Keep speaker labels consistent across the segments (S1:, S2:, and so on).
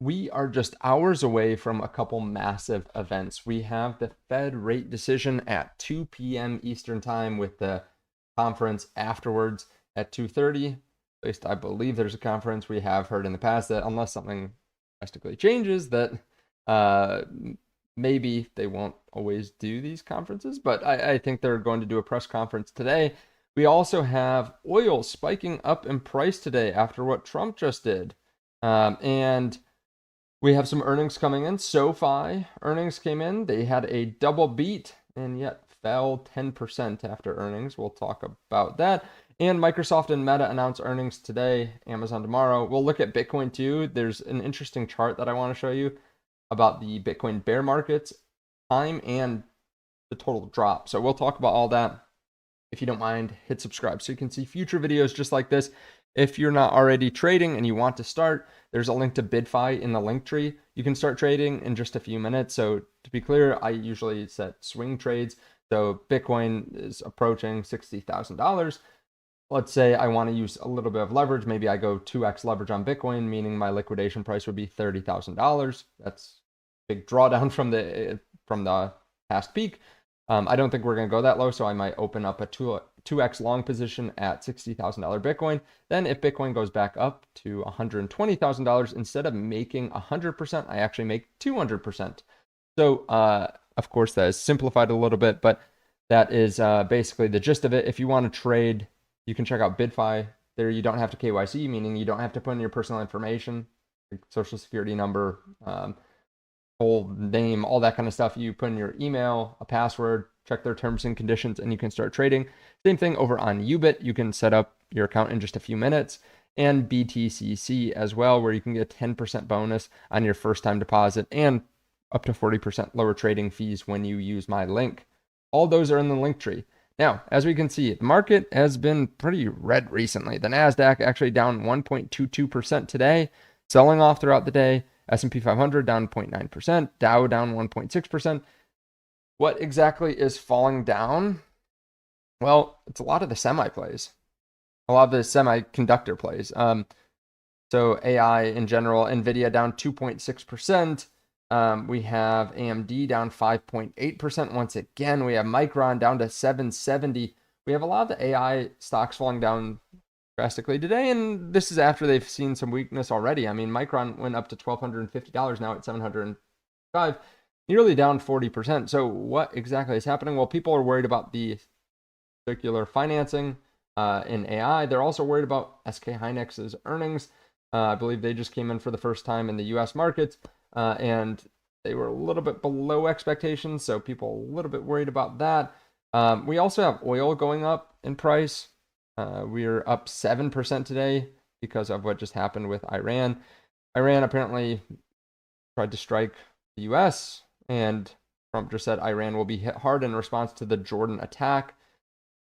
S1: We are just hours away from a couple massive events. We have the Fed rate decision at 2 p.m. Eastern time with the conference afterwards at 2:30. At least I believe there's a conference. We have heard in the past that unless something drastically changes, that uh, maybe they won't always do these conferences, but I think they're going to do a press conference today. We also have oil spiking up in price today after what Trump just did. And we have some earnings coming in. SoFi earnings came in. They had a double beat and yet fell 10% after earnings. We'll talk about that. And Microsoft and Meta announce earnings today, Amazon tomorrow. We'll look at Bitcoin too. There's an interesting chart that I want to show you about the Bitcoin bear markets time and the total drop. So we'll talk about all that. If you don't mind, hit subscribe so you can see future videos just like this. If you're not already trading and you want to start, there's a link to BidFi in the link tree. You can start trading in just a few minutes. So to be clear, I usually set swing trades. So Bitcoin is approaching $60,000. Let's say I want to use a little bit of leverage. Maybe I go 2x leverage on Bitcoin, meaning my liquidation price would be $30,000. That's a big drawdown from the past peak. I don't think we're going to go that low, so I might open up a 2x long position at $60,000 Bitcoin. Then if Bitcoin goes back up to $120,000, instead of making 100%, I actually make 200%. So, of course, that is simplified a little bit, but that is basically the gist of it. If you want to trade, you can check out BidFi. There you don't have to KYC, meaning you don't have to put in your personal information, like social security number, whole name, all that kind of stuff. You put in your email, a password, check their terms and conditions, and you can start trading. Same thing over on Ubit. You can set up your account in just a few minutes. And BTCC as well, where you can get a 10% bonus on your first time deposit and up to 40% lower trading fees when you use my link. All those are in the link tree. Now, as we can see, the market has been pretty red recently. The Nasdaq actually down 1.22% today, selling off throughout the day. S&P 500 down 0.9%, Dow down 1.6%. What exactly is falling down? Well, it's a lot of the semi plays, a lot of the semiconductor plays. So AI in general, Nvidia down 2.6%. We have AMD down 5.8% once again. We have Micron down to 770. We have a lot of the AI stocks falling down drastically today, and this is after they've seen some weakness already. I mean, Micron went up to $1,250, now at $705, nearly down 40%. So what exactly is happening? Well, people are worried about the circular financing in AI. They're also worried about SK Hynix's earnings. I believe they just came in for the first time in the US markets, and they were a little bit below expectations, so people are a little bit worried about that. We also have oil going up in price. We're up 7% today because of what just happened with Iran. Iran apparently tried to strike the US, and Trump just said Iran will be hit hard in response to the Jordan attack.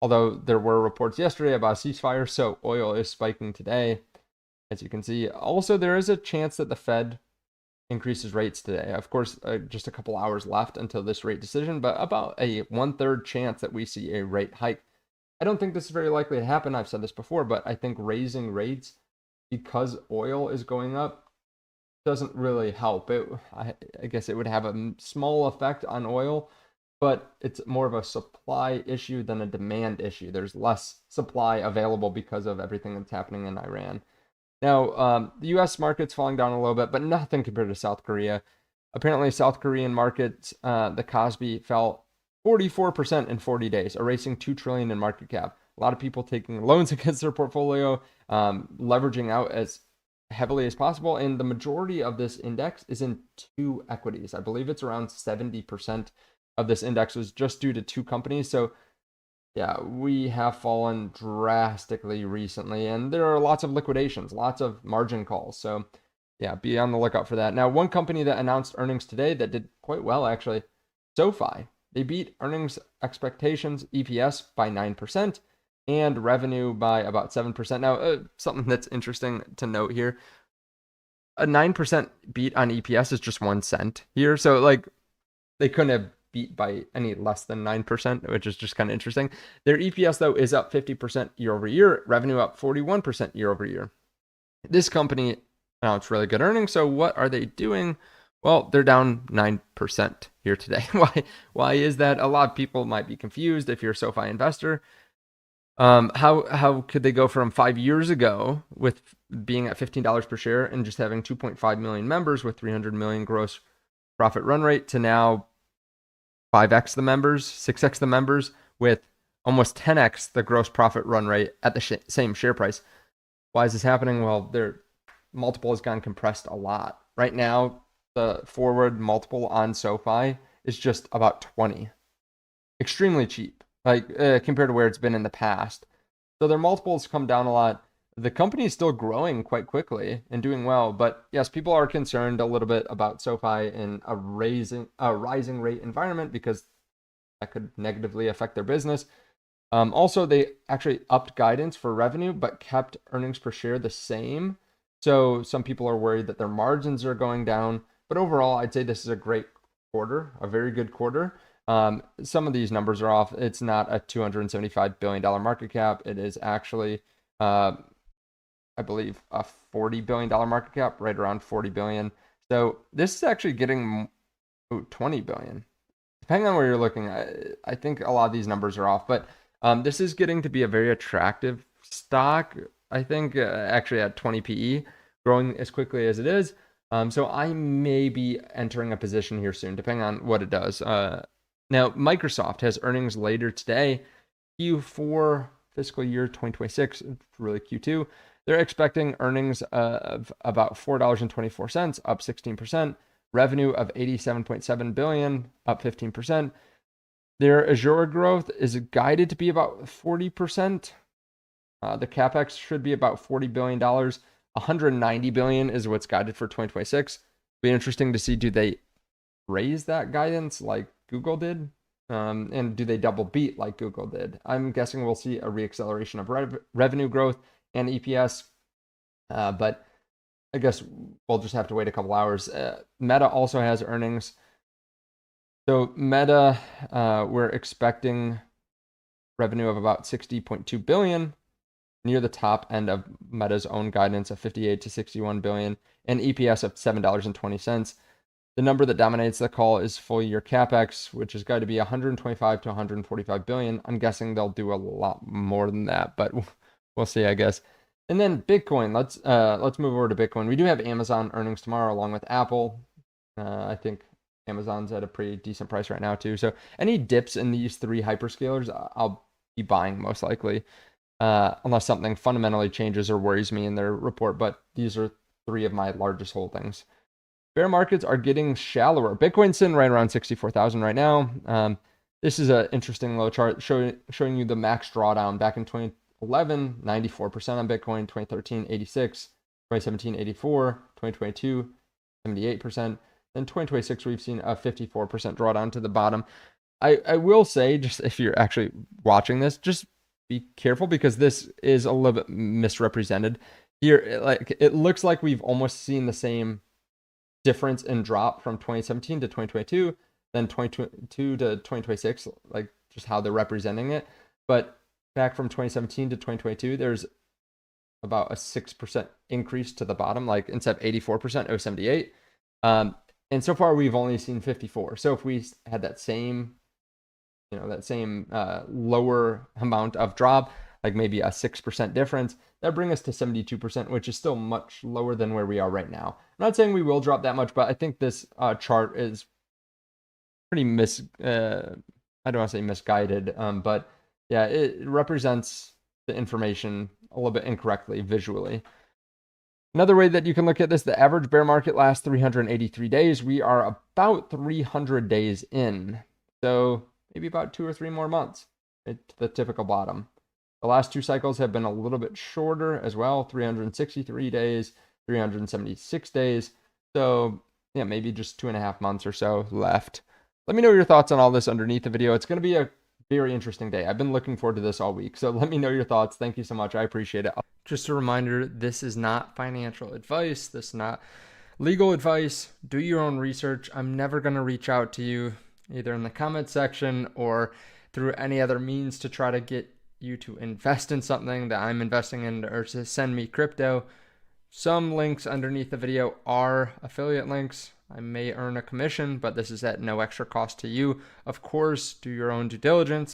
S1: Although there were reports yesterday about a ceasefire, so oil is spiking today, as you can see. Also, there is a chance that the Fed increases rates today. Of course, just a couple hours left until this rate decision, but about a 1/3 chance that we see a rate hike. I don't think this is very likely to happen. I've said this before, but I think raising rates because oil is going up doesn't really help. I guess it would have a small effect on oil, but it's more of a supply issue than a demand issue. There's less supply available because of everything that's happening in Iran. Now, the US market's falling down a little bit, but nothing compared to South Korea. Apparently, South Korean markets, the Kospi fell 44% in 40 days, erasing $2 trillion in market cap. A lot of people taking loans against their portfolio, leveraging out as heavily as possible. And the majority of this index is in two equities. I believe it's around 70% of this index was just due to two companies. So yeah, we have fallen drastically recently, and there are lots of liquidations, lots of margin calls. So yeah, be on the lookout for that. Now, one company that announced earnings today that did quite well, actually, SoFi. They beat earnings expectations, EPS by 9%, and revenue by about 7%. Now, something that's interesting to note here, a 9% beat on EPS is just 1 cent here. So, like, they couldn't have beat by any less than 9%, which is just kind of interesting. Their EPS, though, is up 50% year over year, revenue up 41% year over year. This company Now it's really good earnings. So what are they doing? Well, they're down 9% here today. Why is that? A lot of people might be confused if you're a SoFi investor. How could they go from 5 years ago with being at $15 per share and just having 2.5 million members with 300 million gross profit run rate to now 5x the members, 6x the members with almost 10x the gross profit run rate at the same share price? Why is this happening? Well, their multiple has gone compressed a lot. Right now, the forward multiple on SoFi is just about 20. Extremely cheap, like compared to where it's been in the past. So their multiples come down a lot. The company is still growing quite quickly and doing well, but yes, people are concerned a little bit about SoFi in a rising rate environment because that could negatively affect their business. Also, they actually upped guidance for revenue, but kept earnings per share the same. So some people are worried that their margins are going down. But overall, I'd say this is a great quarter, a very good quarter. Some of these numbers are off. It's not a $275 billion market cap. It is actually, I believe, a $40 billion market cap, right around 40 billion. So this is actually getting 20 billion. Depending on where you're looking, I think a lot of these numbers are off. But this is getting to be a very attractive stock, I think, actually at 20 PE, growing as quickly as it is. So I may be entering a position here soon, depending on what it does. Now, Microsoft has earnings later today, Q4 fiscal year 2026, really Q2. They're expecting earnings of about $4.24, up 16%, revenue of $87.7 billion, up 15%. Their Azure growth is guided to be about 40%. The capex should be about $40 billion. $190 billion is what's guided for 2026. Be interesting to see, do they raise that guidance like Google did? And do they double beat like Google did? I'm guessing we'll see a reacceleration of revenue growth and EPS. But I guess we'll just have to wait a couple hours. Meta also has earnings. So Meta, we're expecting revenue of about $60.2 billion, near the top end of Meta's own guidance of 58 to 61 billion, and EPS of $7.20. The number that dominates the call is full year capex, which is going to be 125 to 145 billion. I'm guessing they'll do a lot more than that, but we'll see, I guess. And then Bitcoin. Let's move over to Bitcoin. We do have Amazon earnings tomorrow, along with Apple. I think Amazon's at a pretty decent price right now too. So any dips in these three hyperscalers, I'll be buying most likely. Unless something fundamentally changes or worries me in their report. But these are three of my largest holdings. Bear markets are getting shallower. Bitcoin's sitting right around 64,000 right now. This is an interesting low chart showing you the max drawdown back in 2011, 94% on Bitcoin, 2013, 86, 2017, 84, 2022, 78%. Then 2026, we've seen a 54% drawdown to the bottom. I will say, just if you're actually watching this, just be careful because this is a little bit misrepresented here. Like it looks like we've almost seen the same difference in drop from 2017 to 2022, then 2022 to 2026, like just how they're representing it. But back from 2017 to 2022, there's about a 6% increase to the bottom. Like instead of 84%, it was 78. And so far we've only seen 54. So if we had that same lower amount of drop, like maybe a 6% difference, that brings us to 72%, which is still much lower than where we are right now. I'm not saying we will drop that much, but I think this chart is pretty I don't want to say misguided, but yeah, it represents the information a little bit incorrectly visually. Another way that you can look at this, the average bear market lasts 383 days. We are about 300 days in. So maybe about 2 or 3 more months to the typical bottom. The last 2 cycles have been a little bit shorter as well, 363 days, 376 days. So yeah, maybe just 2.5 months or so left. Let me know your thoughts on all this underneath the video. It's going to be a very interesting day. I've been looking forward to this all week. So let me know your thoughts. Thank you so much. I appreciate it. Just a reminder, this is not financial advice. This is not legal advice. Do your own research. I'm never going to reach out to you either in the comment section or through any other means to try to get you to invest in something that I'm investing in or to send me crypto. Some links underneath the video are affiliate links. I may earn a commission, but this is at no extra cost to you. Of course, do your own due diligence.